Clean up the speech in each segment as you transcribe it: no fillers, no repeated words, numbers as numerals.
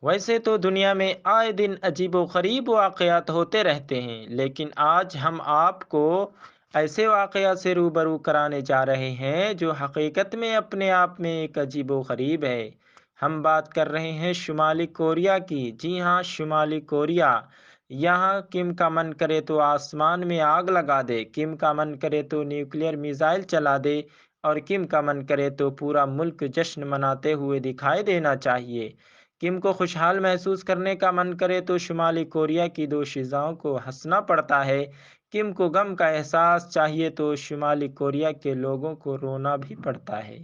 ویسے تو دنیا میں آئے دن عجیب و غریب واقعات ہوتے رہتے ہیں، لیکن آج ہم آپ کو ایسے واقعات سے روبرو کرانے جا رہے ہیں جو حقیقت میں اپنے آپ میں ایک عجیب و غریب ہے۔ ہم بات کر رہے ہیں شمالی کوریا کی۔ جی ہاں، شمالی کوریا۔ یہاں کم کا من کرے تو آسمان میں آگ لگا دے، کم کا من کرے تو نیوکلیئر میزائل چلا دے، اور کم کا من کرے تو پورا ملک جشن مناتے ہوئے دکھائی دینا چاہیے۔ کم کو خوشحال محسوس کرنے کا من کرے تو شمالی کوریا کی دو شیزاؤں کو ہنسنا پڑتا ہے۔ کم کو غم کا احساس چاہیے تو شمالی کوریا کے لوگوں کو رونا بھی پڑتا ہے۔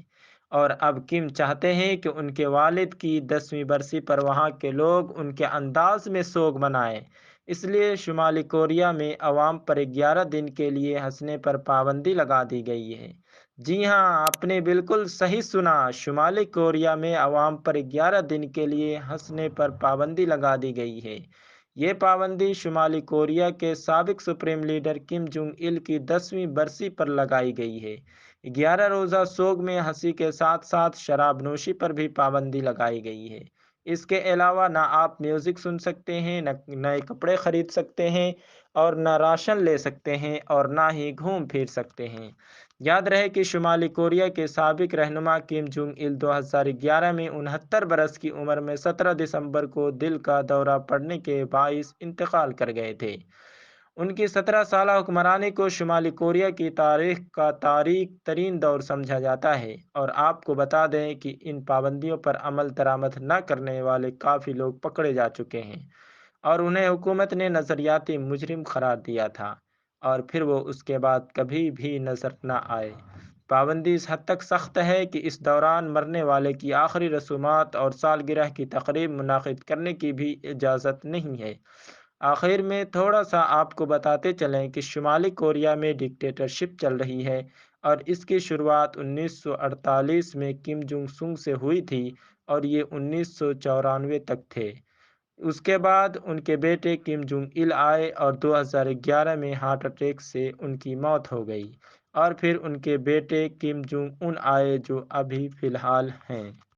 اور اب کم چاہتے ہیں کہ ان کے والد کی 10ویں برسی پر وہاں کے لوگ ان کے انداز میں سوگ منائیں۔ اس لیے شمالی کوریا میں عوام پر 11 دن کے لیے ہنسنے پر پابندی لگا دی گئی ہے۔ جی ہاں، آپ نے بالکل صحیح سنا، شمالی کوریا میں عوام پر 11 دن کے لیے ہنسنے پر پابندی لگا دی گئی ہے۔ یہ پابندی شمالی کوریا کے سابق supreme leader Kim Jong il کی 10ویں برسی پر لگائی گئی ہے۔ 11 روزہ سوگ میں ہنسی کے ساتھ ساتھ شراب نوشی پر بھی پابندی لگائی گئی ہے۔ اس کے علاوہ نہ آپ میوزک سن سکتے ہیں، نہ نئے کپڑے خرید سکتے ہیں، اور نہ راشن لے سکتے ہیں، اور نہ ہی گھوم پھر سکتے ہیں۔ یاد رہے کہ شمالی کوریا کے سابق رہنما کم جونگ il 2011 میں 69 برس کی عمر میں 17 دسمبر کو دل کا دورہ پڑنے کے باعث انتقال کر گئے تھے۔ ان کی 17 سالہ حکمرانی کو شمالی کوریا کی تاریخ کا تاریک ترین دور سمجھا جاتا ہے۔ اور آپ کو بتا دیں کہ ان پابندیوں پر عمل درآمد نہ کرنے والے کافی لوگ پکڑے جا چکے ہیں، اور انہیں حکومت نے نظریاتی مجرم قرار دیا تھا، اور پھر وہ اس کے بعد کبھی بھی نظر نہ آئے۔ پابندی اس حد تک سخت ہے کہ اس دوران مرنے والے کی آخری رسومات اور سالگرہ کی تقریب منعقد کرنے کی بھی اجازت نہیں ہے۔ آخر میں تھوڑا سا آپ کو بتاتے چلیں کہ شمالی کوریا میں ڈکٹیٹرشپ چل رہی ہے، اور اس کی شروعات 1948 میں کم جونگ سنگ سے ہوئی تھی، اور یہ 1994 تک تھے۔ اس کے بعد ان کے بیٹے کم جونگ il آئے، اور 2011 میں ہارٹ اٹیک سے ان کی موت ہو گئی، اور پھر ان کے بیٹے کم جونگ un آئے جو ابھی فی الحال ہیں۔